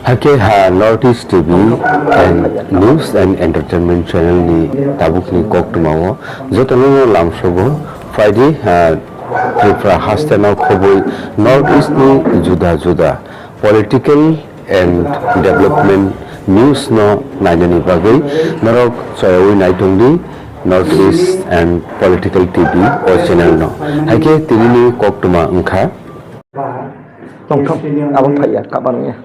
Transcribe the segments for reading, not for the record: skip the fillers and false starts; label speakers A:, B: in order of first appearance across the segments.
A: Hake North East TV and News and Entertainment Channel ni tabuk ni kok tumawo jotono lamsobo Friday Tripura hastana khoboi North East ni juda political and development news no naijani bagai norok soyoi naitongni North East and Political TV or channel no hake tinini kok tuma ungkha
B: abang phaya kabarnya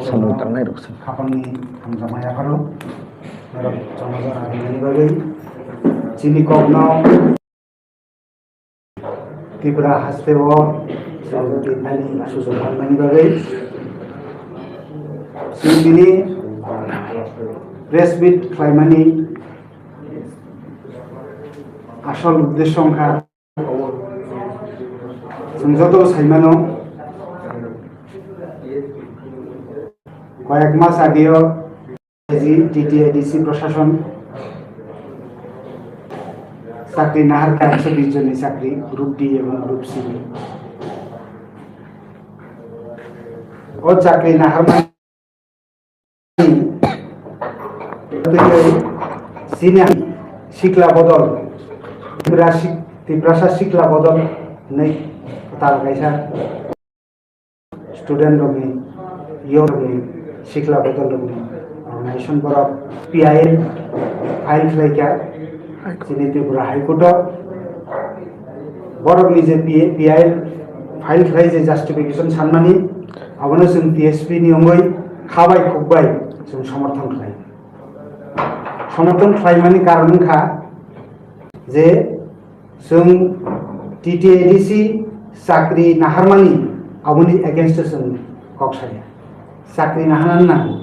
C: sampai tangan itu kapan nih sama ya kalau mereka sama-sama ini bagai sini kau nau Tripura hastewo sebagai tadi susulan ini bagai sini press bit climani আসল উদ্দেশ্য সংখ্যা সংযত সাইমানো কয়েক মাস আগেও টিটিআইডিসি প্রশাসন চাকরি না হার 120 জনের চাকরি গ্রুপ ডি এবং গ্রুপ সি ও চাকরি না হার সিনিয়র শিক্ষা বদল ত্রিপুরা শিক্ষা বদল নেই তার কাইসা স্টুডেন্ট রঙে ইয়ং রঙে শিক্ষা বদল রঙে অর্গানাইজেশন বরফ পিআইএল ফাইল ফ্লাইকা চিনি ত্রিপুরা হাইকোর্ট বরফ নিজে পিআইএল ফাইল ফ্লাই যে জাস্টিফিকেশন সানমানি আবনো जों টিএসপি নিয়মই খাবাই খুববাই जों সমর্থন খাইমানি কারণ খা যে जों টিটিআইডিসি চাকরি নাহারমানি আবনি एगेंस्ट जों कक्साया साख्रि नाहानानै नांगौ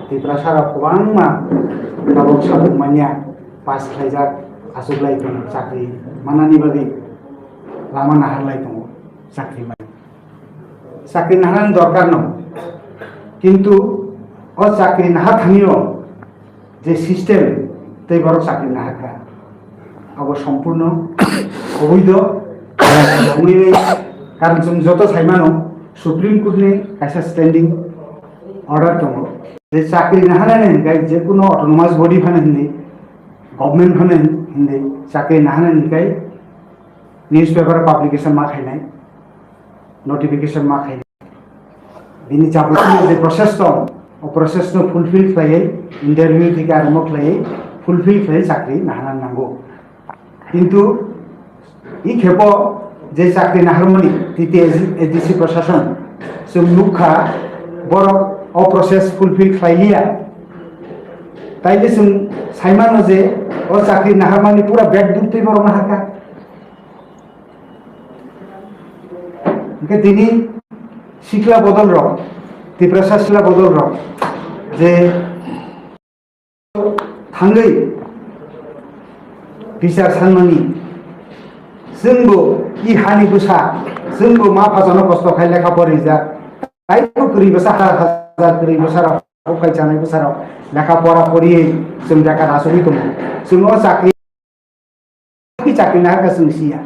C: त्रिपुरा सारा गोबां गावबागाव सादोंमानिया पास खालायजाक आसुग्लाय दं साख्रि मानानि बागै लामा नाहारलाय दं साख्रि नाहारनानै दरकार न किन्तु अ साख्रि नाहार थाङियो जे सिस्टेम तै बरक साख्रि नाहारग्रा अब सम्पूर्ण अबैध कारण जों जत साइमानो सुप्रीम कोर्टनि खायसे स्टैंडिंग अर्डर दङ जे साख्रि नाहानानै हिनकाय जेकुनु अटोनोमास बडी फाने हिन्दै गभर्नमेंट फाने हिन्दै साख्रि नाहानानै हिनकाय न्यूज पेपर पब्लिकेशन मा खायनाय नोटिफिकेशन मा खायनाय बिनि जाबोतिय जे प्रोसेस दं अ प्रोसेस नो फुलफिल खालायै इंटरव्यू थिका आरम्भ खालायै फुलफिल खालायै साख्रि नाहानानै नांगौ किन्तु इ खेप जे साख्रि नाहारमानि टिटिआइडिसि प्रशासन जों नुखा बरक अ प्रोसेस फुलफिल खालायलिया ताइले जों साइमानो जे अ साख्रि नाहारमानि पूरा बेग दुबतै बरक नाहारका ओंखाय दिनै सिख्ला बदल रक त्रिपुरा सिख्ला बदल रक जे थाङै बिचार सानमानि जोंबो इ हानि बुसा जोंबो मा फाजानो खस्थ' खाय लेखा फरायजा ताइबो गरीब हजार गरीब बोसोराव उफाय जानाय बोसोराव लेखा फरा फरियै जों जायगा नासरि दङ जोङो चाकरि ना जों सिया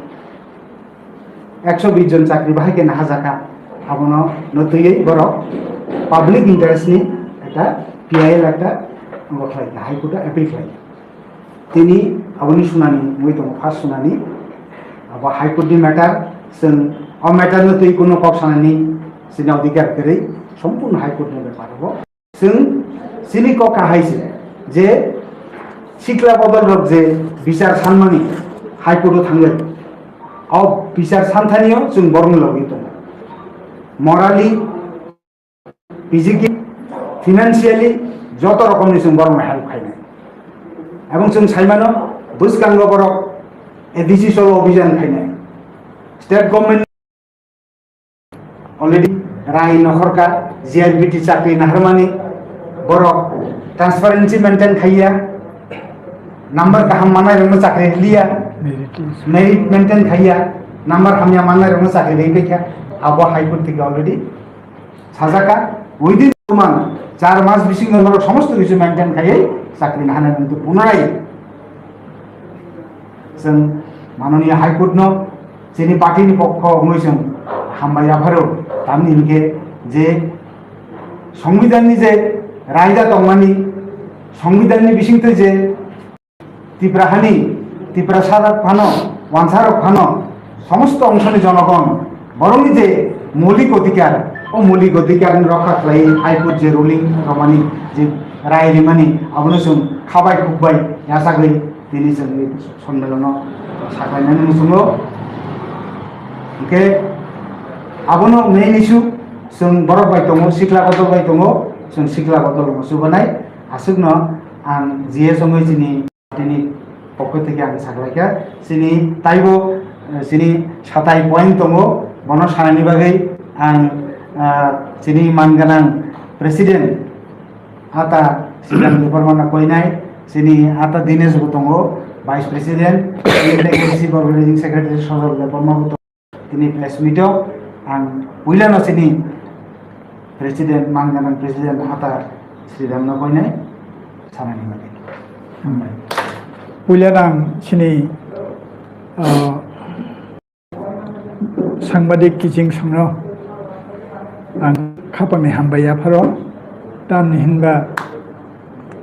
C: 120 जन चाकरि बाहायके ना हाजाका आबनो नतयै बरक पाब्लिक इंटरेस्टनि একটা পিআইএল একটা গঠলাই হাইকোর্টে এপিল খাই তিনি আবনি শুনানি মই দङ फार्स्ट শুনানি अब हाइकोर्टनि मैटर जों अ मैटर नतै कोनो कक सानानि सिनि अधिकार गरै सम्पूर्ण हाइकोर्टनि बेपार हो जों सिनि कक हाइसे जे सिक्ला बदल रक जे बिचार सानमानि हाइकोर्टआव थांगोन अ बिचार सानथानियाव जों बरन लगै दङ मराली फिजिकली फाइनान्शियली যত রকমनि जों बरन हेल्प खायनाय এবং जों साइमानो बुसकांग बरक एडिसि सल अभियान खायनाय स्टेट गवर्नमेंट अलरेडी राय नखरका जीआरबीटी चाकरि नाहारमानि बरक ट्रांसपेरेंसी मेंटेन खाइया नंबर गाहाम मानाय रंग चाकरि लिया मेरिट मेंटेन खाइया नंबर हामिया मानाय रंग चाकरि लेखैया अब हाइकोर्ट থেকে অলরেডি সাজাকা উইদিন মান 4 মাস বিসিং বরক সমস্ত কিছু মেंटेन খাইयै চাকরি নাহানা কিন্তু পুনরায় जों माननीय हाइकोर्ट नो जेनि पार्टी नि पक्ष हमैसं हामबाय आभारो तामनि इनके जे संविधाननि जे रायजा दंमानि संविधाननि बिसिंथै जे त्रिपुराहानि त्रिपुरासारक फानो वानसारक फानो समस्त अंशनि जनगण बरंनि जे मौलिक अधिकार ओ मौलिक अधिकार रक्षा खालाय हाइकोर्ट जे रुलिं रमानि जे राय रिमानि आबनो जों खाबाय खुबाय यासागै दिनै जोंनि सम्मेलनाव साग्लायनानै मुसुङो ओंखे आबनो मेन इस्यु जों बरफ बाय दङ सिख्ला बदल बाय दङ जों सिख्ला बदल मुसुबानाय आसुगनो आं जिए सङै जोंनि दिनै पक्ष থেকে आं साग्लायखा जोंनि ताइबो जोंनि साताय पइन्ट दङ बनो सानायनि बागै आं जोंनि मानगोनां प्रेसिडेन्ट आता सिगां बेफोरमाना कइनाय जोंनि आता दिनेश दङ भाइस प्रेसिडेन्ट लेगेसि अर्गानाइजिं सेक्रेटारि सजल देबर्माबो दिनै प्रेस मिटआव आं उइलानो जोंनि प्रेसिडेन्ट मानगोनां प्रेसिडेन्ट आता श्रीरामनो कइनाय सानायनि बागै
B: पुलियारां सिनि सांबादिक किचिं संनो आं खापांनि हामबाय आफारो दामनि हिनबा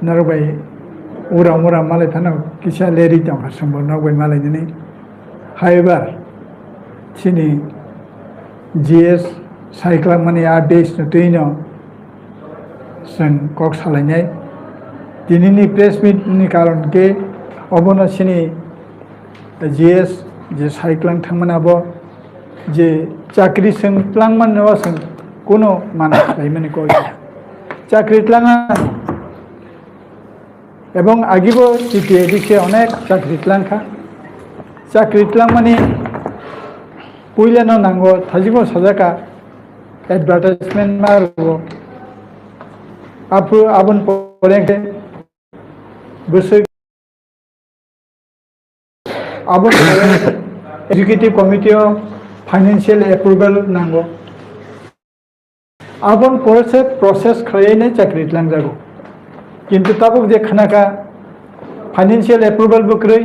B: नरबाय उरा उरा मालाय थानाव किसा लेरि दं हारसंबो नरबाय मालायनि हायबार सिनि जीएस साइक्ला माने आ देश नतैनो जों कक सालायनाय दिनैनि प्रेस मिटनि कारण के अबनो सिनि जीएस जे साइक्लां थांमोनाबो जे चाकरी सोंप्लां माननोबा सों कोनो माना खालायमाने कय चाकरी tlanga এবং আগিবো টিটিএডিসি অনেক চাকরি tlangखा চাকরি tlang माने पुइलानो नांगौ थाजिबो साजाका एडभार्टाइजमेंट मारगो आपु आबन परेंके गोसो आबन एजुकेटिव कमिटी फाइनेंशियल एप्रुवल नांगौ आबन प्रोसेस खालायने चाकरी tlang जागो किंतु ताबुक जे खनाका फाइनेंशियल एप्रुवल बकरै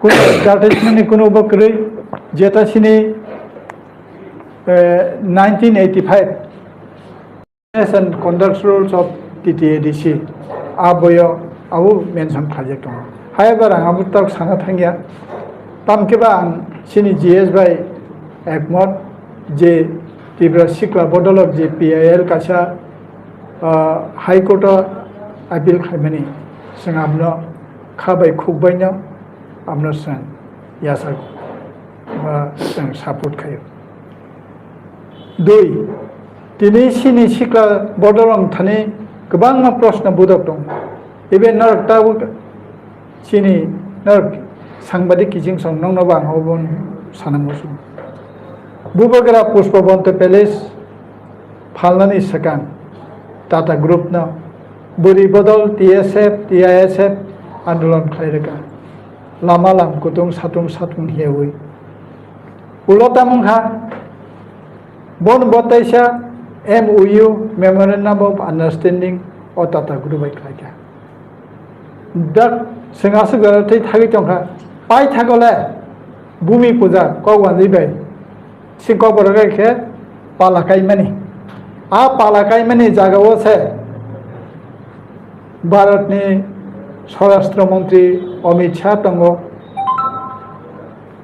B: कुनो एडभार्टाइजमेंट कुनो बकरै जेतासिनी 1985 and conduct rules of TTADC aboyo abu mention khajek dong however ang abu tak sana thangya tamkeba ang sini GS by ekmot je tibra sikla bodolok je PIL kasa high court appeal khaimani sing amno khabai khukbaino amno sang yasa sang support khayo दुई दिनै सिनि सिख्ला बडरं थाने गोबां प्रश्न बुदक दं एबे नरकटाबो सिनि नरक सांबादिक किजिं सं नंनोबा हबन सानांगोसु बुबगरा पुष्पबन्त पैलेस फालनानि सकान टाटा ग्रुप न बुरि बदल टीएसएफ टीआईएसएफ आंदोलन खायरका लामा लाम कुतुं सातुं हेवै उलतामंहा Bon Botaisha MOU Memorandum of Understanding or Tata Group by Klaka. That Sangasagaratai Tagitonka, Pai Tagola, Bumi Puza, Kowan Libe, Sinkoborake, Palakai Mani. A Palakai Mani Jagawase Baratni Sorastra Montri Omid Chatango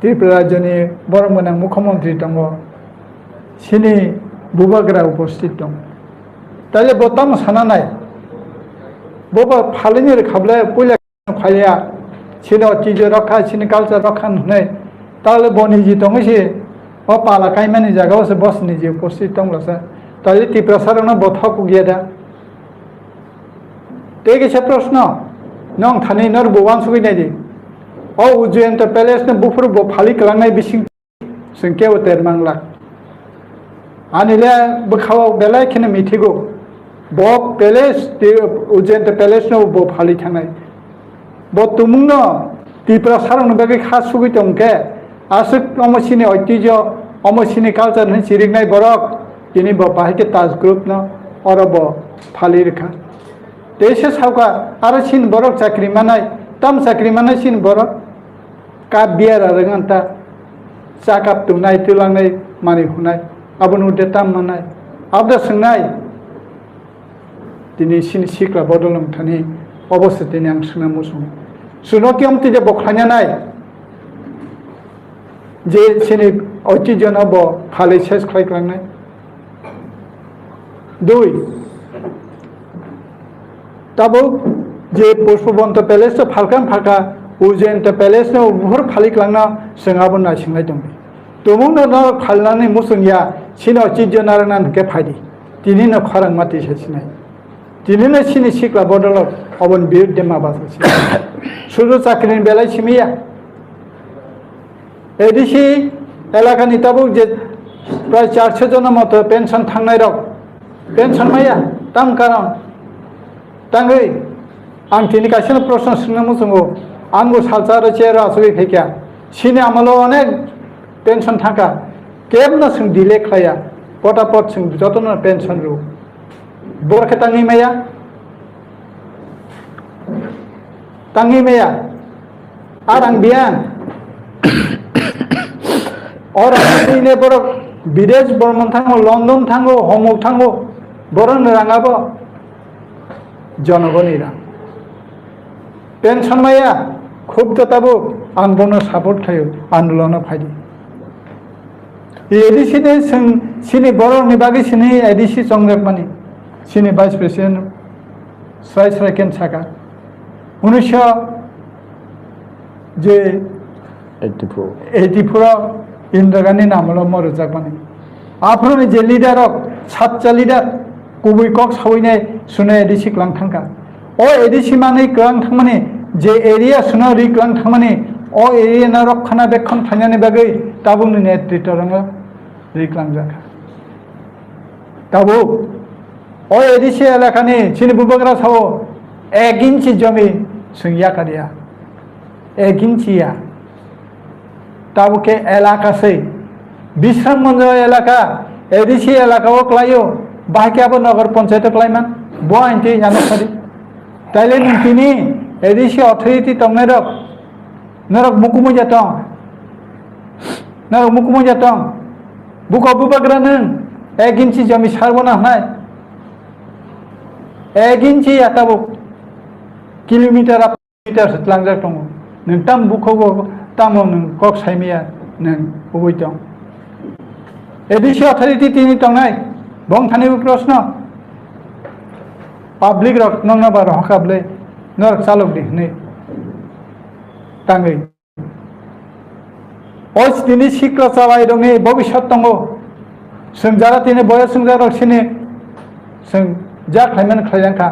B: Tripurajani Boromana Mukhamontri Tango. सिनी बुबाग्रा उपस्थित दं ताले बोताम सानानाय Boba फालिनि खाबले पुइला फालिया सिनो तिज रखा सिनि culture रखा नै ताले बनि जि दंसे ओ पाला काइमानि जागाव से बसनि जि उपस्थित दंलसा ताले ति प्रसारण बथक गियादा तेगे से प्रश्न नों थानि नर बोवान सुगिनाय दि ओ उजयन्त पैलेस ने बुफुर बो फालि कलांनाय बिसिं संख्या उतेर मांगला आनिले बखाव बेलाय खने मिथिगो बो पैलेस उजयन्त पैलेस न बो फालि थांनाय बो तुमुंनो तिप्रा सारन बागे खा सुगि दंके आसुक अमसिनि ऐतिह्य अमसिनि कालचार न सिरिगनाय बरक दिनै बो बाहायके ताज ग्रुप न अरब फालि रेखा देशे सावका आरो सिन बरक चाकरि मानाय तम चाकरि मानाय सिन बरक का बियार रंगान्ता चाकाप तुनाय तुलांनाय मानि हुनाय आबनु देता मानाय आबदा सोंनाय दिनै सिनि सिख्ला बदलंथानि अबस्था दिनै आं सोंना मोसं सुनकियम तिजे बख्लायनाय जे सिनि ঐতিহ্যना ब फालि सेस खालायख्लांनाय दुई ताबो जे पुष्पबंत पैलेस फालकान फालका उजैन पैलेस ने बुहुर फालिख्लांना सोंहाबो नायसिंनाय दं तुमुंनो न खालनानै मुसुंया सिनि ঐতিহ্য नारना के फायदि दिनैनो खरां माति सेसिनाय दिनैनो सिनि सिख्ला बदलत अबन बिरुद्धे माबासि सुरु चाकरिनि बेलाय सिमिया एडिसि एलाकानि ताबो जे प्राय 400 जन मत पेन्सन थांनाय रक पेन्सन माया ताम कारण तांगै आं दिनै गासिनो प्रश्न सोंनो मोसंगो आंगो सालचार चेर आसुगै फैखा सिनि आमलो अनेक पेन्सन थाका केबना सों दिले खाया पटापट सों जतन पेन्सन रु बरखे तांगै माया आर आं बियान और इने बर विदेश बर्मन थांगो लंडन थांगो हमक थांगो बरन राङाबो जनगणनि रां पेन्सन माया खूब तताबो आं बनो सापर्ट थायो आन्दोलन फायदि एडिसि ने जों सिनि बरनि बागै सिनि एडिसि चंग्रेकमानि सिनि भाइस प्रेसिडेन्ट स्राय स्रायकेन साका 1900 जे 84 इंदिरा गांधी नामल मरजाकमानि आफ्रोनि जे लिडारक सातचा लिडार गुबै कक सावैनाय सुनाय एडिसि क्लां थांका ओ एडिसि माने क्लां थांमाने जे एरिया सुना रि क्लां थांमाने ओ एरिया ना रखना बेखन थांनानै बागै ताबुनि नेतृत्व रंगा रि क्लां जाका ताबु ओ एडिसि एलाकानि सिनि बुबग्रा सावो 1 इंची जमी सुंया करिया 1 इंचिया ताबु के एलाका से विश्राम मंज एलाका एडिसि एलाका ओ क्लायो बाहायकाबो नगर पंचायत क्लायमान बहायनति जानो खारि ताइले नोंतिनि एडिसि अथॉरिटी तंगनरक नरक मुकुमु जातं बुको बुबग्रा नों 1 इंची जमी सारबोना हाय 1 इंची आताबो किलोमीटर लांजाक दङ नों ताम बुखौबो तामो नों कक साइमिया नों बबे दं एडिसि अथॉरिटी तिनि तंनाय बं थानिबो प्रश्न पाब्लिक रक नंना बार हकाबले नरक चालक दिहनै ताङै ओस दिनि सिक्ला चालाय दंनि भबिष्यत दङ जों जारा तिनि बयस जों जारा सिनि जों जा खायमान खायजांखा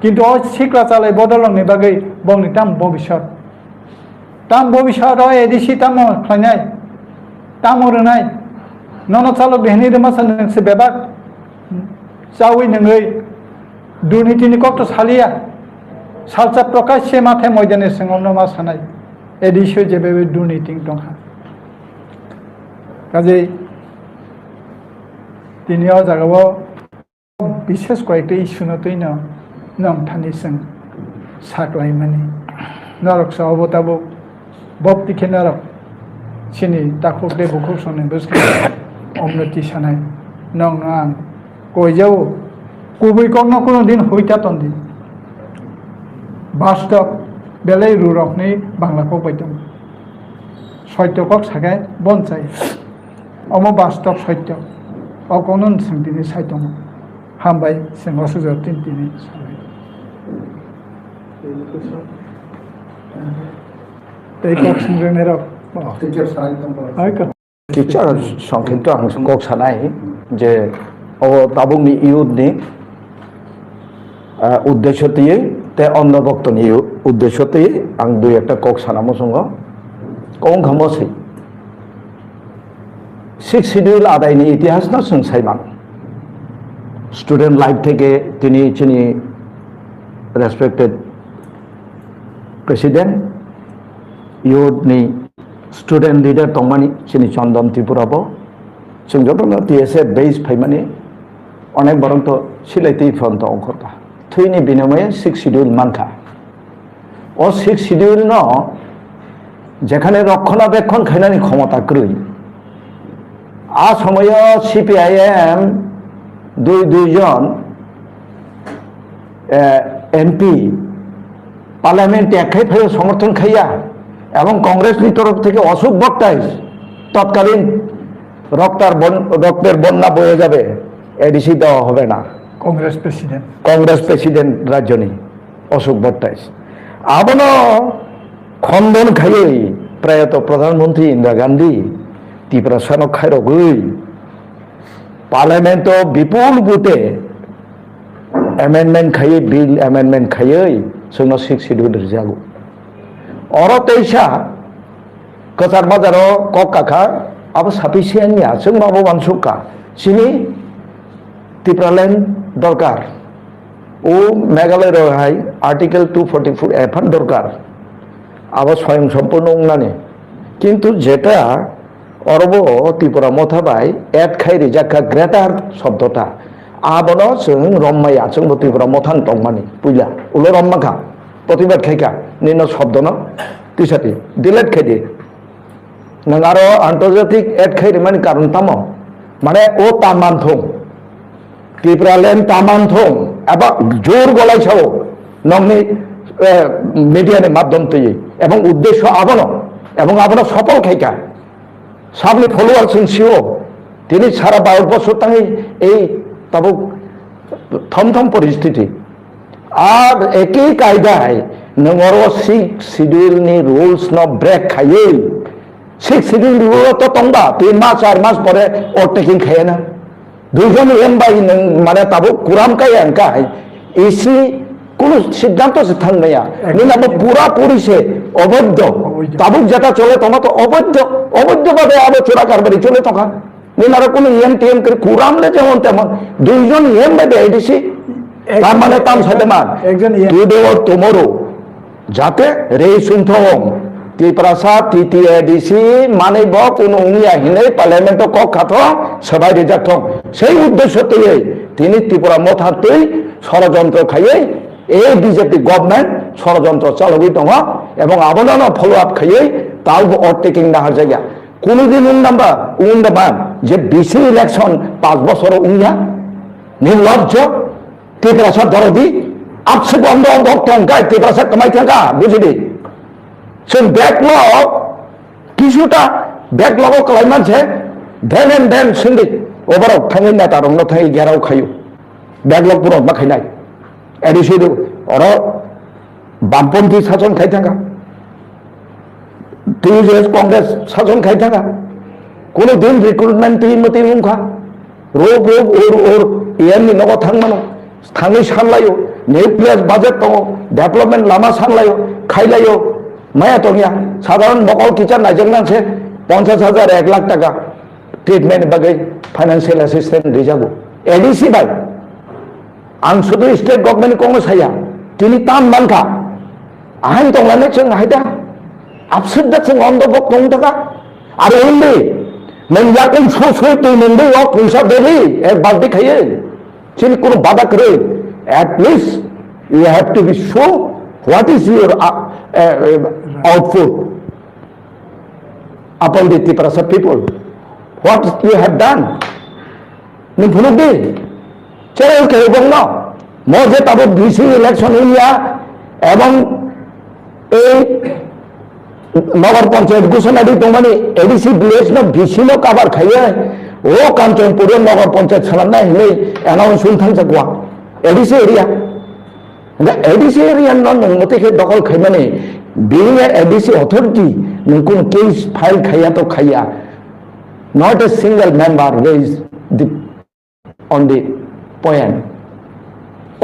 B: किन्तु ओस सिक्ला चालाय बदलंनि बागै बंनि ताम भबिष्यत एडिसि ताम खायनाय ताम रोनाय नन चालक दिहनै रमासा नोंसो बेबाक चावै नङै दुर्नीतिनि कक्त सालिया सालचा प्रकाश से माथे मैदाने सिङावनो मा सानाय एडिसि जेबे दुर्नीति दंखा काजै दिनै जागाव विशेष कयेकटा इस्यु नतैन नंथानि जों साख्लाय माने नरक सावबताबो बप्तिखे नरक सिनि ताखुकले बुखुक सने बसके उन्नति सानाय नंग आं कयजाव गुबै कर्ण कोनो दिन हইতা तन्दि बास्तव बेलाय रुरकनि बांलाखौ बायदों सत्यकक सागाय बनचाय अम बास्तव सत्य अकौनो जों दिनै सायदों हामबाय जों असुजरथिन दिनै
D: टीचर संक्षिप्त आं कक सानाय जे ओ ताबुंनि इयुथनि उद्देश्ययै ते अन्नभक्तनि उद्देश्ययै आं दुइ एकटा कक सानामो संगो कं खामोसै 6 শিডিউল आदायनि इतिहास ना जों सायमान स्टूडेंट लाइफ थेके तिनि चिनि रेसपेक्टेड प्रेसिडेंट इयुथनि स्टूडेंट लीडर तंमानि चिनि चंदन त्रिपुराबो जों जतन टीएसए बेस फाइमानि अनेक बरंत सिलाइति फ्रंट अंखरता थैनि बिनिमय 6 শিডিউল मानखा ओ 6 শিডিউল न जेखाने रक्षणाबेक्षण खायनानि क्षमता ग्रै आ समय सीपीआईएम দুইজন এমপি পার্লামেন্টে একাই ফেলে সমর্থন খাইয়া এবং কংগ্রেসের তরফ থেকে অশোক ভট্টাচার্য তৎকালীন রক্তের বন্যা বয়ে যাবে এডিসি দেওয়া হবে না। কংগ্রেস প্রেসিডেন্ট রাজ্যনি অশোক ভট্টাচার্য আবনো খন্দন খাইয়ে প্রয়াত প্রধানমন্ত্রী ইন্দিরা গান্ধী ত্রিপুরা সানক খাইরগই পার্লামেন্ট বিপুল বুতে এমেন্ডমেন্ট খাইয়ে বিল এমেন্ডমেন্ট খাইয়ে जोंनो 6 শিডিউল रिजागो अर तैसा कचार बाजारो कक काखा अब साफिसियेन्टनिया जों माबो मानसुका सिनि त्रिपुरालेण्ड दरकार ओ मेघालय रहाय आर्टिकल 244 एफान दरकार अब स्वयं सम्पूर्ण उंनाने किन्तु जेटा अरब त्रिपुरा मथाबाय एड खाइरि जाका ग्रेटार शब्दटा आबनो जों रम्माया जों त्रिपुरा मथान तंमानि पुइला उलो रम्माखा प्रतिबाद खाइका निनो शब्दनो तिसाति डिलेट खाइदि नों आरो आन्तर्जातिक एड खाइरि माने कारण तामो माने ओ तामानथं त्रिपुरालेण्ड तामानथं एबा जोर गलायसाओ नंनि मिडियानि माध्यम तैयै एबं उद्देश्य आबनो सफल खाइका सामने फलोआर जों सिओ তিনি সারা 12 বছর তাই এই তাবুক থমথম পরিস্থিতি আর একই কায়দায় নঙর 6 শিডিউলনি রুলস ন ব্রেক খাইয়ে 6 শিডিউল রুল তো তংবা 3 মাস 4 মাস পরে ওভারটেকিং খায় না দুইজন এমবাই মানে তাবুক কুরাম কাই আনকাই এসি কোন সিদ্ধান্ত সে থাকনায়া নিনাম পুরা পুরিসে অবৈধ তাবুক যেটা চলে তোমার তো অবৈধভাবে আবে চোরা কারবারি চলে তখন নিনার কোন এমটিএম করে কুরামলে যেমন তেমন দুইজন এম বেবে এডিসি তার মানে তাম সাথে মান একজন টুডে অর টুমরো যাতে রে সুনথং ত্রিপুরাসা তৃতীয় এডিসি মানে ব কোন উনিয়া হিনে পার্লামেন্ট ক খাথ সবাই রিজার্ভ সেই উদ্দেশ্যতে তিনি ত্রিপুরা মথাতেই ষড়যন্ত্র খাইয়ে এই বিজেপি গভর্নমেন্ট ষড়যন্ত্র চালবই দङ এবং আবদান ফলো আপ খাইয়ে তাও ওভারটেকিং নাহার জায়গা কোনদিন উন্নবান যে বিসি ইলেকশন 5 বছর উনিয়া নির্লজ্জ ত্রিপুরাসার দরদি আপসে বন্ধ টঙ্কায় ত্রিপুরাসার কামাই থাকা বুঝলি সেই ব্যাকলগ কিছুটা ব্যাকলগ কালাই মানছে দেন সঙ্গে ওভারও থাঙে না তার অন্য থাঙে গেরাও খাইও ব্যাকলগ পুরো মাখাইনাই এডিসিড অর বামপন্থী শাসন খাই থাকা টিউজেস কংগ্রেস শাসন খাই থাকা কোনো দিন রিক্রুটমেন্ট তিনমতি মুখা রোগ ওর ইয়ারনি নগ থাকমানো থাঙै সানলাयो নিউক্লিয়াস বাজেট दङ डेभलपमेंट लामा सानलायो खाइलायो माया दंया साधारण नकल किचन नाइजेंनांसे 50,000 1 लाख टाका ट्रिटमेंट बागै फाइनेंशियल असिस्टेंट रिजागो एडिसि बाय आं शुद्ध स्टेट गभर्नमेंट कांग्रेस हाया तिनि ताम मानखा आहाय दंलाने जों हायदा आपसुदा जों अंदबक दं थाका आरो उन्दै नों याकन ससय तै मोनदै अ पैसा देलि एक बाल्टी खायो चिन कोनो बादा करे at least you have to be sure what is your output upon the Tripura people what you have done নি ভুলে দে চলে কে এবং না মজে তবে বিসি ইলেকশন ইন্ডিয়া এবং এই নগর পঞ্চায়েত ঘোষণা দিত মানে এডিসি বিএস না বিসি নো কাবার খাইয়ে ও কাঞ্চনপুরে নগর পঞ্চায়েত ছাড়া হলে অ্যানাউন্স শুনথান গুয়া एडिसी एरिया नंगते दखल खाई माने being a एडिसी अथॉरिटी नोंको केस फाइल खाया तो खाया not a single member raised on the point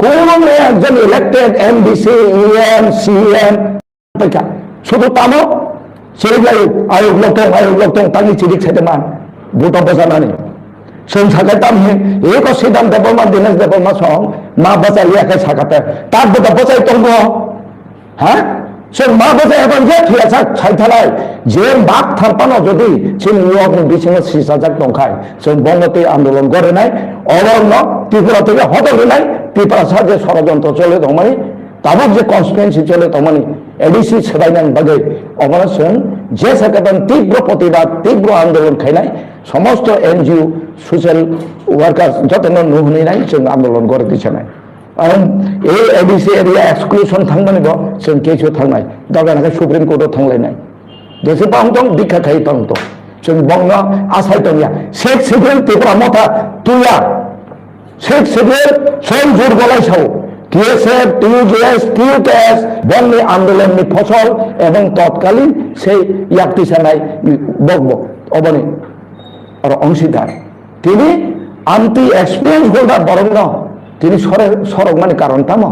D: कोन एकजन इलेक्टेड एमडीसी ईएम सीएम तका शुधु तानो सिरिगायो आयोग लोगथों तांनि चिरिक साइडमान भोट बजानानै जों सागाताम हे एक सिदाम देबमा दिनेश देबमा सं मा बचाइया के सागाते तार बता बचाइ तंगो हा जों मा बचाइ एबन जे थियासा साइथालाय जे बाक थारपानो जदि जों नियम बिसिङाव सिसाजाक दंखाय जों बंगते आन्दोलन गरेनाय अरण्य त्रिपुरा থেকে হটলিনাय त्रिपुरा सा जे षড়যন্ত্র চলে দमानि ताबुक जे कन्स्टिट्युएन्सि चले दमानि एडिसी सोलायनायनि बागै अबनों जे साकाबान तीव्र प्रतिबाद तीव्र आंदोलन खायनाय समस्त एनजिओ सोशल वर्कर्स जतनो नुहुनाय जों आंदोलन गरे दिसनाय आरो ए एडिसी एरिया एक्सक्लूशन थांबानो जों केसो थांनाय दागानाखै सुप्रीम कोर्टआव थांलायनाय जेसेबां दं बिखा खाय दं जों बंग आसाय दंया शेख सिभिल त्रिपुरा मथा तुया शेख सिभिल सम दुर्बलाय साव টিএসএফ টিউজেএস টিউকেএস বঙ্গে আন্দোলননি ফসল এবং তৎকালীন সেই ইয়াক্তিসানাই বকব অবনি আর অংশীদার তিনি আন্টি এক্সপিরিয়েন্স হোল্ডার বরং তিনি সরক মানে কারণ তাম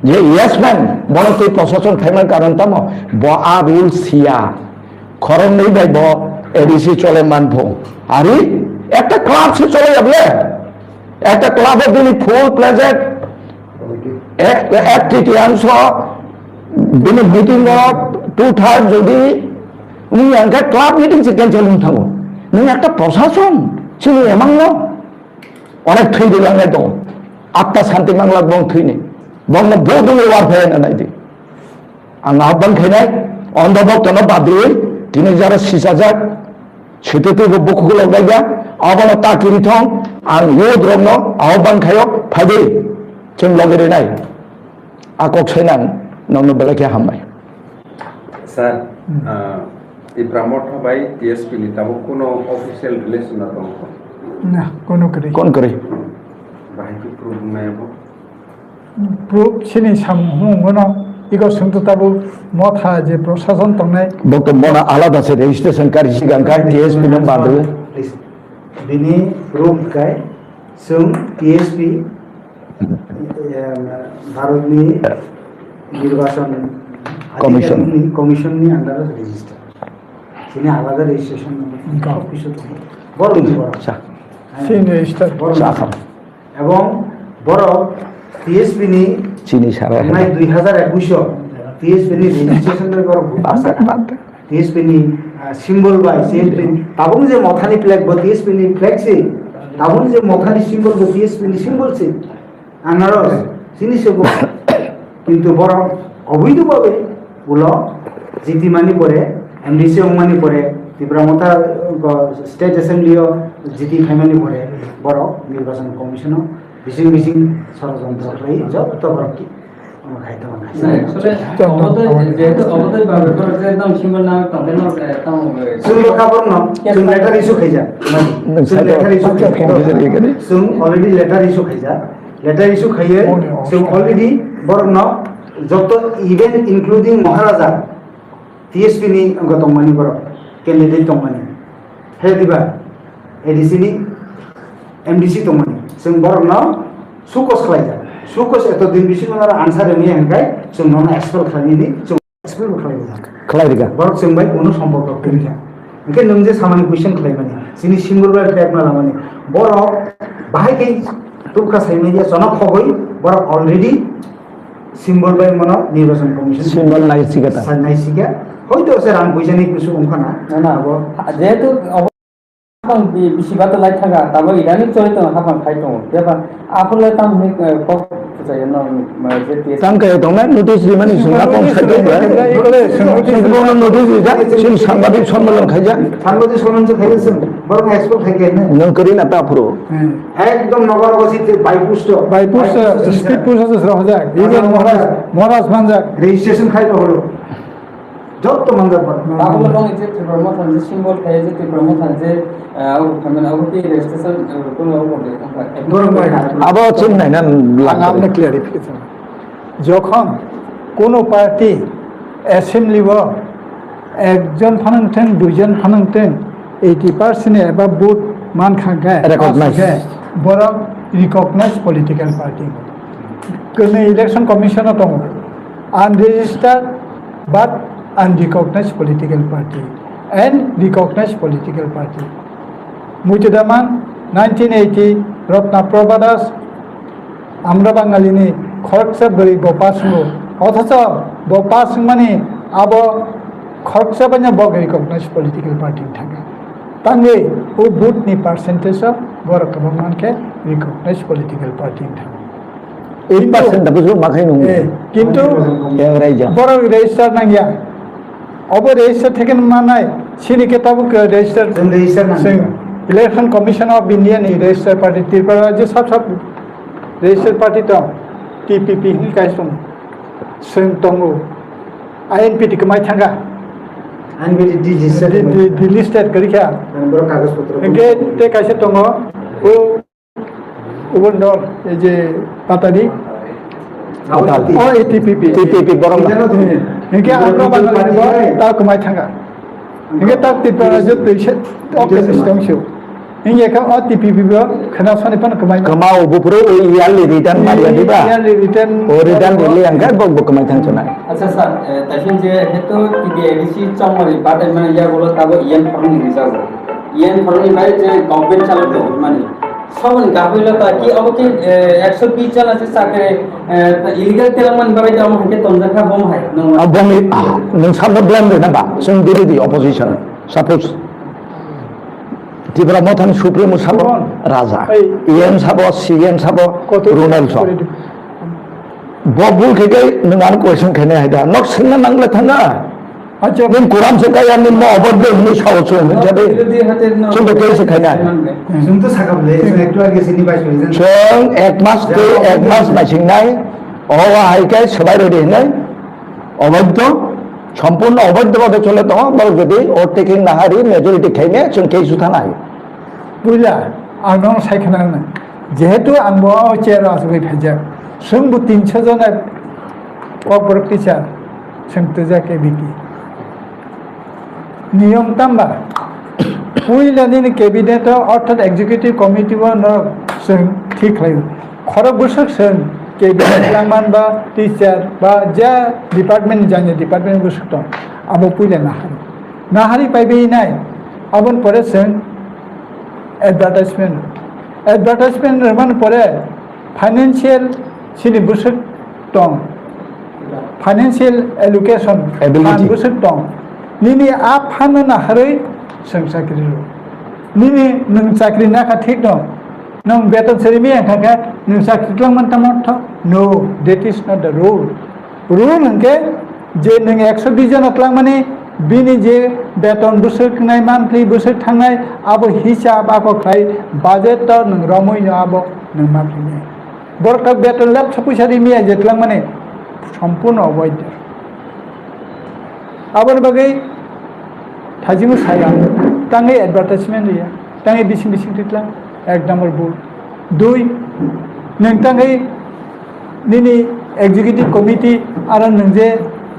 D: যে ইয়েসম্যান বরং তুই প্রশাসন খাইমান কারণ তাম ব আ রুল সিয়া খরং নেই ভাই ব এডিসি চলে মানব আরে একটা ক্লাব সে চলে যাবে একটা ক্লাবে তিনি ফুল প্লেজেড এক তৃতীয়াংশ बिनि मिटिंआव 2/3 যদি উনি একটা ক্লাব মিটিং সে ক্যান্সেল থাকো নों একটা প্রশাসন ছিল এমন অনেক থৈ দিলাঙ্গে দं আত্মা শান্তি মাংলা দं থৈনি বংন বদলে ওয়ারফেয়ার নাইদি আং আহ্বান খাইনাই অন্ধভক্তন বাদে তিনি যারা সিসাজাক সেতেতে বকুগুলো গাইগা আহ্বান তাকিরি থং আং ইউদ্রমন আহ্বান খায়ক ফাইদে जों लगेरे नाय आकक सैनां नंनो बेलेके हामबाय
E: सर इब्रामोट हबाय टीएसपी नि ताबो कोनो ऑफिशियल रिलेशन ना दं
B: ना कोनो करे
D: कोन करे
E: बाहाय प्रूफ नायबो
B: प्रूफ सिनि सामहुंगनो इगो संतताबो मथा जे प्रशासन तंनाय
D: बक्तब्यना आलादा से रेजिस्ट्रेशन कारी सिगांखाय टीएसपी नं बादो
C: बिनि प्रूफ काय जों टीएसपी भारतनि निर्वाचन कमिशननि आन्डाराव रेजिस्टार जोंनि आलादा रेजिस्ट्रेसन अफिस এবং বড় টিএসপি নি
D: চিনি সারা
C: 2021 টিএসপি নি রেজিস্ট্রেশনের বড় টিএসপি নি সিম্বল বাই সিএসপি তাবং যে মথানি ফ্ল্যাগ ব টিএসপি নি ফ্ল্যাগ সে তাবং যে মথানি সিম্বল ব টিএসপি নি সিম্বল সে আনারস জিনিস কিন্তু বড় অবৈধভাবে গুলো জিতিমানি পরে এমডিসি অংমানি পরে ত্রিপুরামথা স্টেট অ্যাসেম্বলিও জিতি খাইমানি পরে বড় নির্বাচন কমিশনও বিশিং বিশিং ষড়যন্ত্র খাই যত বড় কি খাইতে লেটার ইস্যু খাইজা অলরেডি লেটার ইস্যু খাইজা लेटर इशू खाइए से ऑलरेडी बरन जत इवेंट इंक्लूडिंग महाराजा टीएसपी नि गतमनि बर कैंडिडेट तमनि हे दिबा एडीसी नि एमडीसी तमनि जों बरन सुकस खालाया सुकस एत दिन बिसि नरा आन्सार नि हंगाय जों नन एक्सपेल खालायनि जों एक्सपेल खालायगा बर जों बाय कोनो सम्पर्क गैया ओंखे नों जे सामान्य क्वेश्चन खालायमानि जोंनि सिंगल बाय ट्रैक मालामानि बर बाहाय गै तुमका साइमेडिया जनक हगई बर ऑलरेडी सिम्बल बाय मन निर्वाचन कमिशन
D: सिम्बल नाइसिगाता
C: नाइसिगा হয়তো স্যার আমি বুঝানি কিছু অংকনা
F: না যেহেতু আপন বিশিবাত লাই থাকা তাবো ইদানি চলিত হাফান খাইতো দেবা আপলে তাম जायो न जे
D: तांकाय दंना नोटिस दिमानि सुंगा कम साइदो सुंगा नोटिस दिजा सिम सांबादिक सम्मेलन खाइजा
C: सांबादिक सम्मेलन खाइजा जों बरं एक्सपोर्ट खाइगे
D: नों करि ना ताफुरो
C: एकदम नगर गसित बाइपुस्ट
B: स्पीड पुस्ट रहजा इवन महाराज मानजा
C: रेजिस्ट्रेशन खाइबो हलो যত মন্দা পড়
F: তাহলে রং যে প্রমোশন যে সিম্বল খাই যে প্রমোশন যে মানে অবতি রেজিস্ট্রেশন কোন হবে
D: আবার চিন নাই না
B: আমরা ক্লিয়ারিফিকেশন যখন কোন পার্টি অ্যাসেম্বলি একজন ফানাংতেন দুইজন ফানাংতেন 80% এবা ভোট মান খাগায়
D: রেকগনাইজ
B: বড় রিকগনাইজ পলিটিক্যাল পার্টি কোন ইলেকশন কমিশনত দং unregistered but unrecognized political party and recognized political party. Muitidaman 1980 Ratna Prabhadas Amra Bangalini Khorksa Bari Bopasu অথচ Bopasu মানে abo Khorksa banya bog recognized political party থাকে tange o vote ni percentage of bor government ke recognized political party থাকে
D: 8% dapat suruh makai nunggu.
B: কিন্তু
D: Yang raja.
B: বড় register নাঙ্গিয়া অব register থেকে মানায় সিনিকে তাবুক রেজিস্টার
C: जों register
B: जों
C: नांगौ
B: इलेक्शन कमिशन अफ इंडिया नि रेजिस्टार पार्टी त्रिपुरा राज्य सब रेजिस्टार पार्टी दं टीपीपी नि गाइस दं जों दङ आईएनपीटी को माइ थांगा
C: and we register
B: दि लिस्टेड गरिखा
C: dan बर कागज पत्र
B: इंगे ते काइसे दङ ओ उबन दल ए जे पातानि ओ एटीपीपी
D: TPP borong lah.
B: इंगे आग्रा बांगाली ता को माइ थांगा इंगे ता त्रिपुरा राज्य दैसे ओके सिस्टम शो इंगे का ओ टीपीपी बो खोनासने पन को माइ
D: Kemau bupro yearly return Maria di ba.
B: Return
D: Oh return dulu yang kan bok kemai thang chunai.
F: আচ্ছা স্যার তাইছেন যে হেতু টিডিএডিসি চমরি বাটে মানে ইয়া বলো তাবো ইয়েন ফরনি রিজার্ভ ইয়েন ফরনি বাই যে গভর্নমেন্ট চালাতো মানে সবন গাবইলো তা কি অবকি 120 জন আছে চাকরি ইলিগাল তেলামান বাই দাও আমাকে তন্দাখা বম হয়
D: Abang ni nung sama blame deh nampak. Sung diri di opposition. Suppose di berapa tahun Supreme sabo Raja, IM sabo, CM sabo, Runel sabo. Bobul kaya dengan question kena ada. Nok senang nangla thanga.
B: अच्छा
D: Nin Quran se kaya nin mau abad deh ni sawo so. Jadi contoh kaya se kaya.
C: जों त साकाबले जों एक्टुअल गेसिनि बाइस जों
D: Sung ek mas macing nai. Owa hai kaya sebai ready nai. Abad tu সম্পূর্ণ অবৈধভাবে চলে তো বল যদি ওভারটেকিং না হারি মেজরিটি খাইনে जों কেসু থানায়
B: बुझला आं नों सायख'नाङो जिहेतु आंबो चेयार आसबाय थाजा जोंबो 300 जन कॉर्पोरेट टीचार सोंतो जाके बिकी नियम तांबा पुइलानि कैबिनेट अर्थात एग्जीक्यूटिव कमिटी व न जों ठीक लायो खर बोसोर जों कैबिनेट लांमान बा टीचार बा जा डिपार्टमेंट जाने डिपार्टमेंट बोसोर दं आबो पुइला नाहारि पाइबे नाय आबन परे जों एडभार्टाइजमेंट रमान परे फाइनेंशियल सिनि बुसुक दं फाइनेंशियल एलुकेशन
D: Ability.
B: बुसुक दं निनि आ फानो नाहारै जों साख्रि निनि नों साख्रि नाखा ठीक दं नों बेतन सेरिमि आंखाखा नों साख्रि लांमान तामथ नो that is not the rule हंके जे नों 120 जन लांमाने बिनि जे बेतन बोसोरनाय मान्थलि बोसोर थांनाय आबो हिसाब आको खाय बाजेट त नों रमैनो आबो नों माफिने बरका बेतन लाब सपुसारि मिया जेतलां माने सम्पूर्ण अवैध आबोर बागै थाजिमु साया तांगे एडभार्टाइजमेंट रिया तांगे बिसिं तितलां एक नम्बर बुल दुई नों तांगे निनि एग्जीक्यूटिव कमिटी आरो नों जे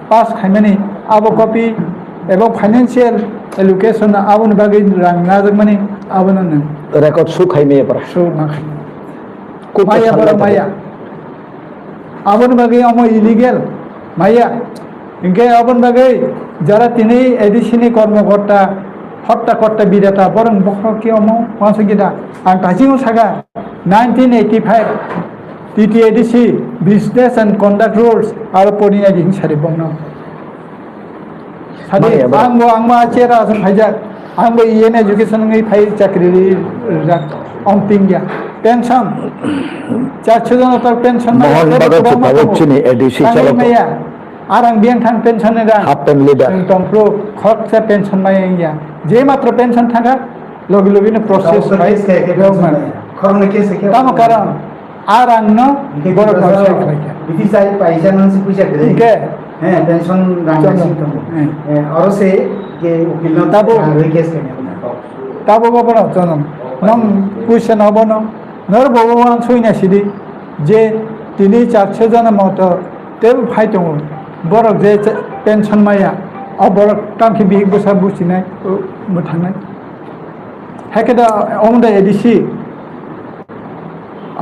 B: पास खायमाने आबो कपि एबा फाइनेंशियल एलुकेशन आबन बागै रां नाजों माने आबन नों
D: rekod su खाइमे पर
B: सो माखाय माया बर माया आबन बागै अमो इलिगेल माया इनके आबन बागै যারা তিনি एडिसिनि कर्मकर्ता हत्याकर्ता बिरेता बरं बखरकी अमो वासगिदा आं ताजिङो सागा 1985 TTAADC business and conduct rules आरो परिनाय हिंसारि बंनो सादि आंबो चेरा जों फायजा आंबो इएन एजुकेशन नि फाय चाकरि अंतिंगिया पेंशन 400 जन तक pension
D: Mohon bagat supaya sini edisi calon
B: आरां बियां थां पेंशन दा
D: Happen leader.
B: तंफ्रो खरचा पेंशन मायंगिया जे मात्र पेंशन थागा लगे लगेनो प्रोसेस फाय
C: खरने केस के
B: ताम कारण आरां न बर खरचा खायका
C: बिदि जाय पैसा नसे पैसा दे
B: के
C: हैं पेंशन रांगासिन दं और से के उकिल
B: ताबो
C: केस के
B: ताबो बबर जनम नम क्वेश्चन हबनो नर भगवान सैनासिदि जे दिनै 400 जन मत तेल फाय दङ बरक जे पेंशन माया अबरक टांखि बिहि बोसा बुसिनाय मोथांनाय हेकेदा अमदा एडिसि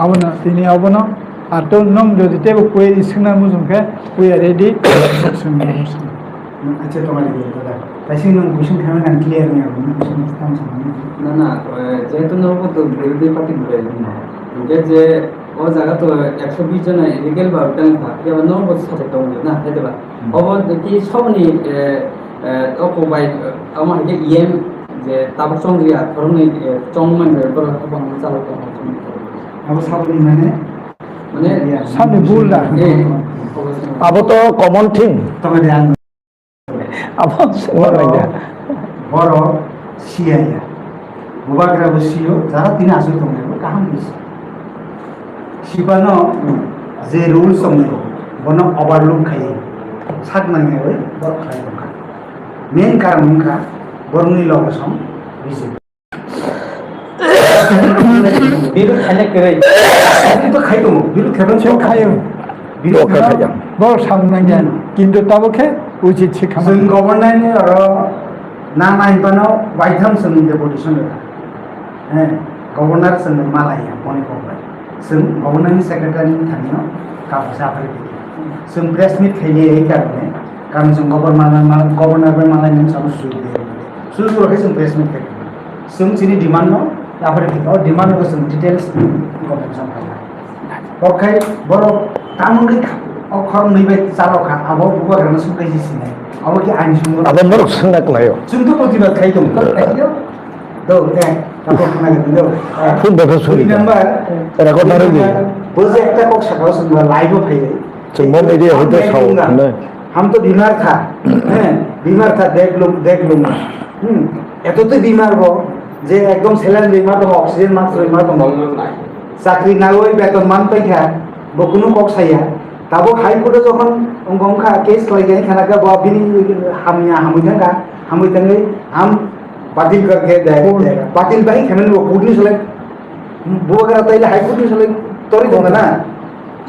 B: आवना दिनै आवना आतो नम जदि तेबो कोइ सिंना मुजुंके वी आर रेडी
C: अच्छा तुम्हारे लिए दादा पैसे नम क्वेश्चन खाना ना क्लियर नहीं हो क्वेश्चन काम समझ
F: না যেহেতু নব তো বিরোধী পার্টি ঘুরে যে ও জায়গা তো 120 জন ইলিগেল বা টাইম থাকে আবার নব সাথে তো না হেতে বা অবর কি সবনি অকবাই আমার যে ইএম যে তারপর সংগ্রিয়া ধরনের চংমান বড় বাংলা চালক
C: अब सब दिन मैंने
F: মানে
B: সামনে ভুল না
D: Abo to common thing.
C: তবে ধ্যান
D: Abo semua lagi.
C: বড় সিআইয়া বুবাগ্রা বসিও যারা তিনি আসল তোমাকে কাহান দিছে সিবানো যে রুল সময় বন ওভারলুক খাই সাত নাঙে ওই বড় খাই দোকা মেন কারণ মুখা বরুণী লবসম বিজে
F: বিরু খাইলে করে
C: তো খাই তো বিরু খেবেন
B: সেও খায়
C: বিরু
D: Oke,
C: খাই
D: kaya.
B: বড় সামনাঙ্গেন কিন্তু তাবকে উচিত শিক্ষা
C: जों गभर्नमेन्टनि ना नायबानो बायथाम जों डेपुटेसन गभर्नर जों मालाया मनि गबाय जों गभर्नरनि सेक्रेटारि थानायाव कागज आफाय जों प्रेस मिट खाइले এই কারণে কারণ जों गभर्नर मालायनि साबो सुजुरखै जों प्रेस मिट खाइले जों जिनि डिमान्ड न आफाय खाइले डिमान्ड जों डिटेल्स गभर्नर सामखाय ओखाय बर तामुंगै अखर नैबाय चालखा आबो बुबाग्रानो सुखाय जिसिनाय आबो कि आइन सुंग
D: Abo meruk senak layo.
C: जोंथ' प्रतिबाद खाइदों दौ दे दाखौ खोनागोन दौ
D: Pun bebas suri.
C: Number
D: Record naruh di.
C: बोजे एकटा कक साखाव जों लाइव फैयो
D: जों mau media itu saw.
C: हम तो बीमार था बीमार था देख लूं এত তো बीमार हो যে একদম সেলাইন बीमार তো অক্সিজেন মাত্র बीमार তো চাকরি না ওই বেতন মান পাইখা বকুনো কক সাইয়া তাবো হাইকোর্টে যখন গংখা কেস লাগাই খানাকা বাবিনি হামিথাঙ্গै हम बातिल करके देगा बातिल भाई खेमन वो कोर्टनि सलाय बुबाग्रा ताइले हाइकोर्टनि सलाय तरि दङ ना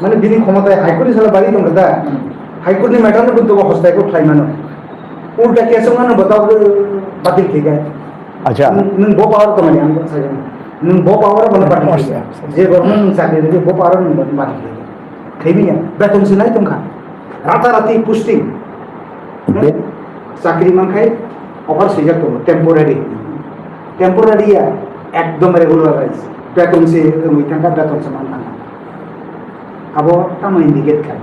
C: माने बिनि क्षमता हाइकोर्टनि सलाय बारि दङ दा हाइकोर्टनि मैदान में तो हस्तायको फ्लाइमानो उल्टा केसंगानो बताओ बातिल ठीक है
D: Acha.
C: नों बो पावर तो माने आं सायगोन नों बो पावर बने बातिल जे गभर्नमेन्ट साख्रि दे बो पावर नों बातिल खैमिया बेतन सिनाय दंखा राताराति पुस्टिं চাকরি মানখাই অফার সুযোগ তো টেম্পোরারি একদম রেগুলারাইজ বেতন সে মিঠাঙ্কা বেতন সমান থাকা আবো তাম ইন্ডিকেট খায়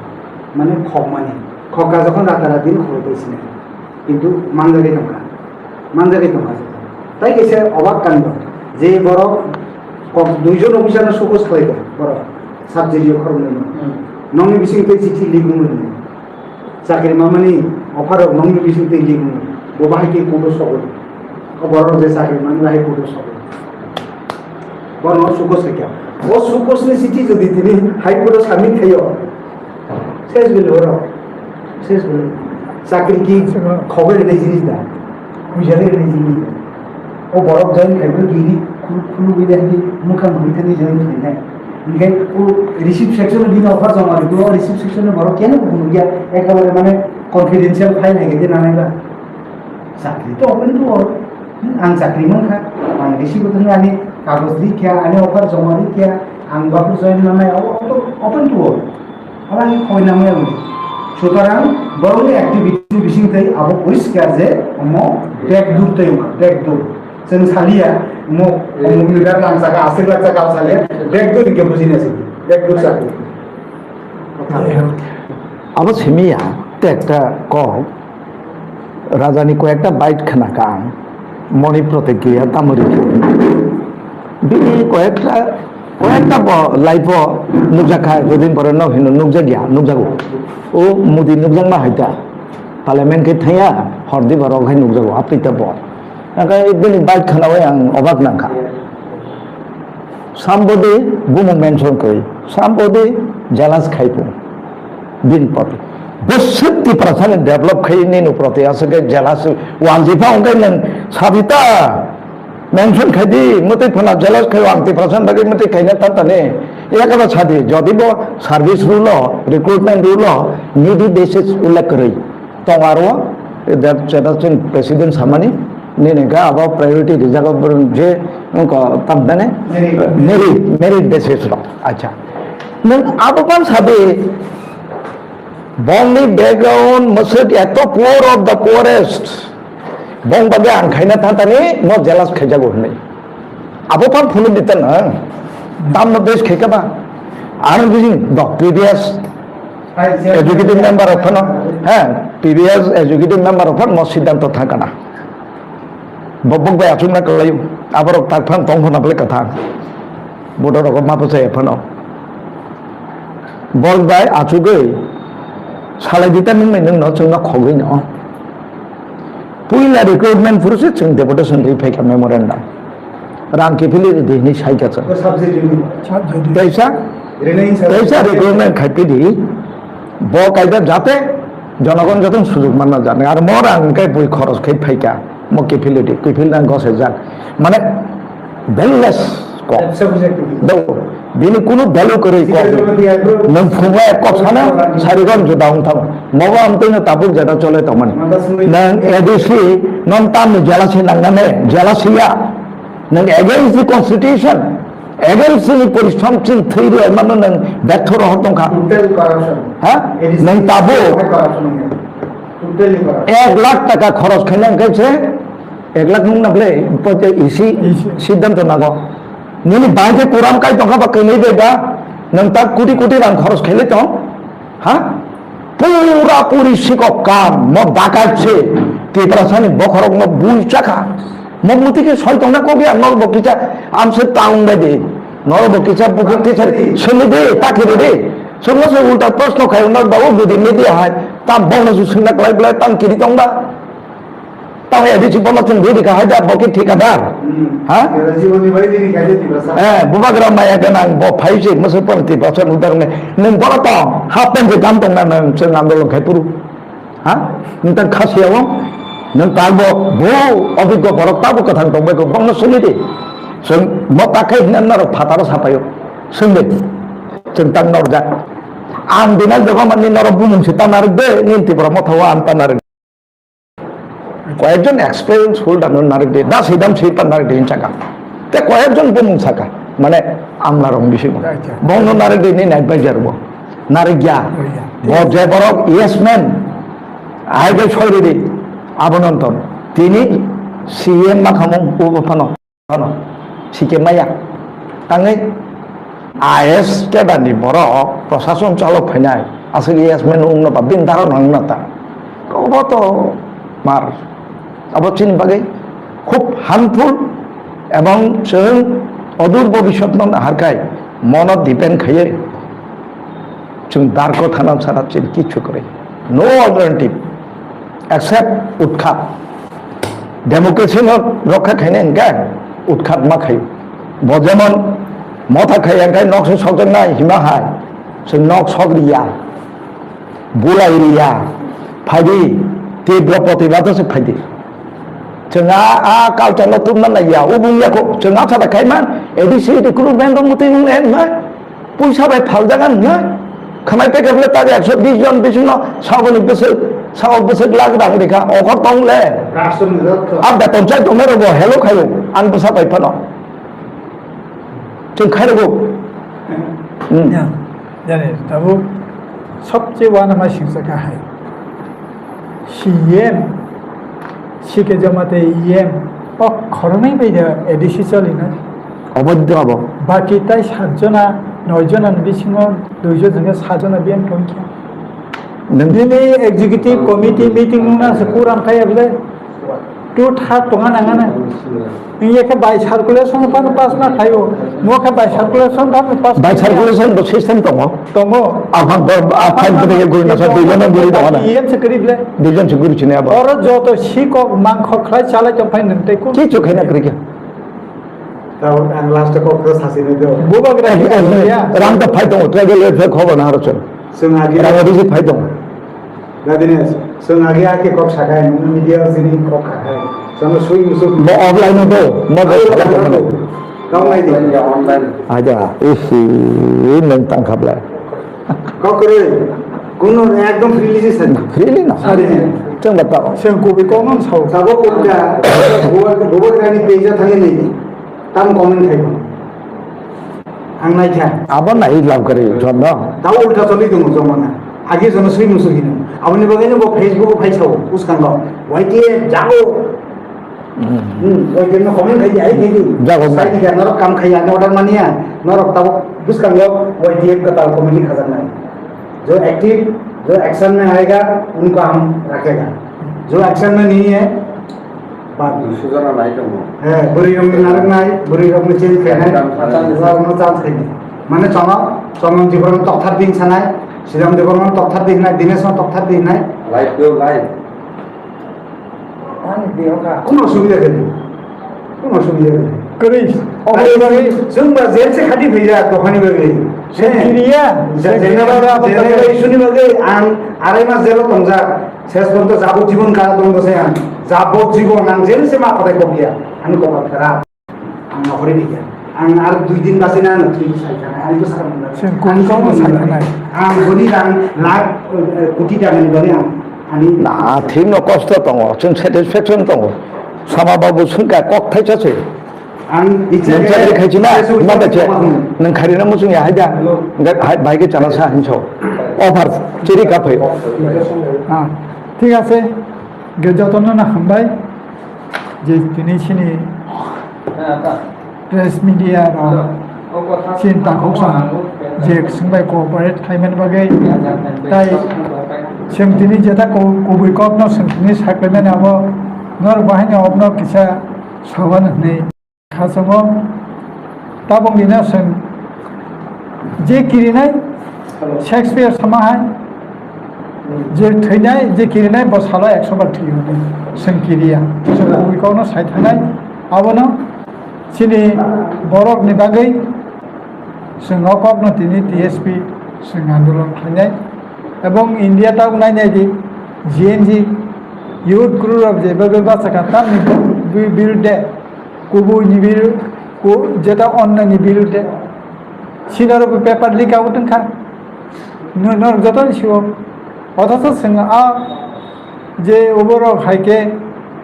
C: মানে খক মানে খকা যখন রাতারাতি খবর পাইছি না কিন্তু মানজারি টঙ্কা তাই কেসে অবাক কাণ্ড যে বড় দুইজন অফিসারের সুকোজ খাইবে বড় সাবজেক্টীয় খরচ নমি বিসিংতে চিঠি লিখুন চাকরি মামানি অফার নমি বিসিংতে লিখুন ও বাহাইকে কোনো সকল বড় যে চাকরি মানে বাহাই কোনো সকল বড় সুকোজ থেকে ও সুকোজনি চিঠি যদি তিনি হাইকোর্টে সাবমিট খাইও শেষ বলে চাকরি কি খবরের এই জিনিস দা বুঝালের এই জিনিস ও বড় জয়েন খাইবে গিরি খুলু বিদাহি মুখান হইতেনি জয়েন খাই না ইনকাই ও রিসিভ সেকশনে দিন অফার জমা দিত রিসিভ সেকশনে বড় কেন কোনো গিয়া একেবারে মানে কনফিডেন্সিয়াল ফাইল হয়ে গেছে নানাইবা চাকরি তো ওপেন টু অল आं चाकरी मोनखा आं रिसिभ होदों आंनि कागज दिखिया आंनि अफार जमा दिखिया आं बाफोर जयन नानाय ओपन टु अल आरो आंनि खयनामै आं सुतरां बर'नि एक्टिभिटि बिसिंथै आबो परिष्कार जे अमो बेकदुर तयमा बेकदुर जों सालिया अमो लिडार लांजागा आशीर्वाद जागा सालिया बेकदुर के बुजिनासै बेकदुर चाकरी
D: Abo semia tekta kok rajani ko ekta bite khana kang moni protekia tamori bini ko ekta life nukjakha jodin pore no hinu nukjagya nukjago o mudi nugjang ma haita parliament ke thaya hordi borok hai nukjago apita bo nakai bini bite khana wai ang obak nangkha somebody bumu mention koi somebody jealous khaipu bin pot बसत्ती प्रथम develop खाइने नु प्रति आसके जेलास वांजिफा उनके none साबिता mention खाइदी मते फना जेलास खाइ वांति प्रथम बगे मते खाइने ततने एकाबा छादी जदि बो service rule recruitment rule needy basis उल्लेख करै तंगारो दैट चेताचन प्रेसिडेंट सामानि नेनेगा अब प्रायोरिटी रिजर्व जे उनको तबदने मेरिट बेसिस रो अच्छा नन अब पण साबे Bongni background masuk itu poor of the poorest. Bong bagai angkaina tanta ni mau jelas kerja gue ni. Apa pun fulun itu na, tam na base kerja ba. Anu begini, dok PBS executive member of no, PBS executive member of no sidang tu thang kana. Bobong bayar cuma kalau apa rok tak pun tong pun apa kata. Bodoh rok apa saya pun no. bolbai achugai salai dita nung mai nung no chung na khogoi no puila recruitment process chung deputation ri pheka memorandum ram ke phili de ni sai ka cha
C: subject
D: paisa paisa recruitment khaipi di bo kaida jate জনগণ যতন সুযোগ মানা জানে আর মোর আঙ্কাই বই খরচ খাই ফাইকা মো কে ফিলে দি কই feel না গসে যাক মানে ভ্যালুলেস কম দাও বিনি কোনো ভ্যালু করে কম নং ফুমা এক কথা সারিগন জুদাউন থাম মবা আমতেন তাবুক যেটা চলে তমান নং এডিসি নন তাম জেলাসি নাংনানে জেলাসিয়া নং এগেইনস্ট দি কনস্টিটিউশন এগেইনস্ট দি পরিশ্রম চিন থইরে মানে নং ব্যর্থ রহ তংখা হ্যাঁ নং তাবু 1 লাখ টাকা খরচ খাইলাম গেছে 1 লাখ নুন নাবলে পতে ইসি সিদ্ধান্ত নাগো নিনি বাইরে কোরাম কাই টাকা বা কইলে দেবা নং তা কোটি কোটি রাং খরচ খাইলে তো হ্যাঁ পুরা পুরি শিকক কাম ম ডাকাচ্ছে তেতরাসানি বখরক ম বুই চাকা মমুতিকে শয়তান না কবি নর বকিচা আমসে তাউন দে নর বকিচা বুকতে ছেলে দে তাকে দে সমস্ত উল্টা প্রশ্ন খাই নর বাবু যদি মিডিয়া হয় তা বনজ সুন্না কলাই বলে তান কিরি তংবা তাও এদিছি বলছেন দিদি কা হায়দা বকি ঠিকাদার হ্যাঁ বুবাগ্রাম মায়া গানা ব ফাইছে মসে পরতি বছর উদারনে নং বলত হাপেন যে গাম তংনা নং সেন আন্দোলন খাইপুরু হ্যাঁ নং খাসিয়াও নং তারবো বহু অভিজ্ঞ বড় তাবো কথা তংবাইকো বংন শুনিদি जों मताखाय नर फातार सापायो सोंदे जों तां नर जा आं दिना जगह मानि नर बुमुंसे तानार दे निंतिपुरा मथावा आं तानार কয়েকজন এক্সপেরিয়েন্স হোল্ডার নারক দে দাস হিদাম সেই পান নারক দে চাকা তে কয়েকজন বুমুং সাকা মানে আমলার অংশী বংন নারক দে নি অ্যাডভাইজার বো নারক গিয়া বজে বড় ইয়েসম্যান আইবে ছয়রে দে আবনন্তন তিনি সিএম মাখামুং উপফানো সিকে মায়া তাঙ্গে আইএস কেদানি বড় প্রশাসন চালক ফাইনাই আসলে ইয়েসম্যান উন্ন বা বিন্দার নাংনাতা কবত মার অবচিন বাগে খুব হার্মফুল এবং जों অদূর ভবিষ্যৎ হারকায় মনত ডিপেন্ড খাইয়ে जों দারকো থানা ছাড়া চিন কিছু করে নো অল্টারনেটিভ एक्सेप्ट উৎখাত ডেমোক্রেসি রক্ষা খাইনে গায় উৎখাত মা খাই বজমন মথা খাই এঙ্কাই নকশো সজন নাই হিমা হাই जों নক সগরিয়া বুলাইরিয়া ফাইদি তীব্র প্রতিবাদসে ফাইদি जों कालचार नतुन नाया उबुंयाखौ जों आथा खायमान एडिसि रिक्रुटमेन्ट मते नुन ना पैसा बाय फालजागान ना खामाय पेकेबले तारे 120 जन बिसिनो साबनि बोसोर लाख रां रेखा अखर तंगले अब बेतन चाय तंगले रबो हेलो खायो आन बसा बाय फानो जों खायरगो
B: জানে তবু সবচেয়ে ওয়ান আমার শিক্ষা হয় সিএম শিখে জমাতে ইএম খরণেই বাইরে এডিসি চলি না
D: অবৈধ হব
B: বাকি তাই 7 জনা 9 জনা বিসিङाव 2 জনে 7 জনা বিএম সংখ্যা दिनै एग्जीक्यूटिव कमिटी मीटिंग नुना से पूरा खायबले टू था तंगा नाङाना इयेके बाय सार्कुलेशन पास ना खायो मोके बाय सार्कुलेशन पास
D: बाय सार्कुलेशन सिस्टेम दङ आफान आफान बने गइना छ दुइजन गुरि दङ ना इएम से करिबले दुइजन से गुरि छिने अब और जत सिक मांख खलाय चालाय त फाइन नते को के चोखैना करिके
C: ताव आं लास्ट को सासिने दो
B: बुबाग्रा
D: राम त फाइ दङ ट्रेगल एफे खबर ना हरछ
C: जों आगे
D: रावदिसि फाइ दङ
C: दादिने जों आगे आके कक साखाय मीडिया जिनि कक खाय जों सुइ मुसु
D: म अफलाइन दो म
C: गावनाय दि
E: ऑनलाइन
D: आजा इसी नों तांखाबला
C: ककरे कोनो एकदम फ्रीली से
D: फ्रीली ना जों बताओ
B: जों कोबे कोमन साव
C: साबो कोका गोबो रानी पेजा थांगे नै ताम कमेन्ट थायो आं नायथा
D: आबो नाइ लाभ करे जन
C: दाउ उल्टा चलि दङ जमाना आगे जों सुइ मुसु हिनो आबनि बगैनो बो फेसबुक फाइसाव उसकांग वाइके जागो वाइके न कमेन्ट थायो आइ थायो
D: जागो
C: साइड के नरक काम खाया नर्डर मानिया नरक ताव उसकांग वाइके कताल कमेन्ट खजाना जो एक्टिव जो एक्शन में आएगा उनको हम रखेगा जो एक्शन में नहीं है बुरी रंग नारक नाय बुरी रंग चेंज करना है चांस करना মানে চন্দন জীবন তথার দিন সানায় শ্রীরাম দেবর্মন তথার দিন নাই দীনেশ তথার দিন নাই
E: লাইভ দেও লাইভ
C: কোনো অসুবিধা নেই কোনো অসুবিধা নেই
B: Keris.
C: जोंबा जेलसे खाथि फैया दखानि बागै
B: Syria.
C: जेनेबा इसुनि बागै आं आराय मास जेलाव दंजा शेष पर्यन्त जाबजीबन कारा दं दसे आं जाबजीबन आं जेलसे मा खदाय गैया आं गबाफेरा आं नखरै गैया आं आरो 2 दिन बासिना आं थुइ सायखानाय आंबो सारमोन
B: जों गुनखौनो सायखानाय
C: आं गुनि रां लाख कोटि टाकानि बागै आं आंनि
D: ना थिग न कस्त दङ जों सेटिसफेक्सन दङ सामाबाबो सोंगा कक थाइसासै
C: आं
D: नोंथाङा खायथिना माबायदि नों खारिना मोसुं हायदा বাইকে চালাসা হিংস অফার চেরি কাফে
B: হ্যাঁ ঠিক আছে যতন না হামবাই যে দিনैसिनि प्रेस मिडिया चिन्ता खौसा जे सोंबाय कॉर्पोरेट खायमेन बागै ताई सोंथिनि जेता गुबै कपन सोंथिनि साख्लेमेन आबो नर बाहायनो अबनो किसा सावन हनै खासमो ताबंगिना सों जे किरिनाय शेक्सपियर समाहाय जे थैनाय जे किरिनाय बसाला 100 बार थैयो सों किरिया जों गुबैखौनो सायथानाय आबोनो सिनि बरकनि बागै जों अकबनो दिनै टीएसपी जों आन्दोलन खालामनाय এবং ইন্ডিয়া তাও নাইনাই যে জিএনজি ইউথ গ্রুপ যেভাবে বাচ্চা তার বিরুদ্ধে কুবুইনি বিরুদ্ধে যেটা অন্যান্য বিরুদ্ধে সিনার পেপার লিক আউট খা যত সিও অথচ जों যে ওবরক হাইকে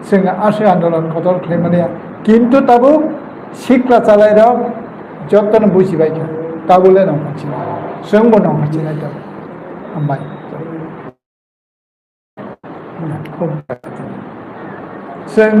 B: जों আসে আন্দোলন কত খাইমানে কিন্তু তাবো শিক্ষা চালাইরাও যতন বুঝিবাই তা বলে নাও খাচ্ছি जोंबो नाव खाচ্ছি না তা हामबाय जों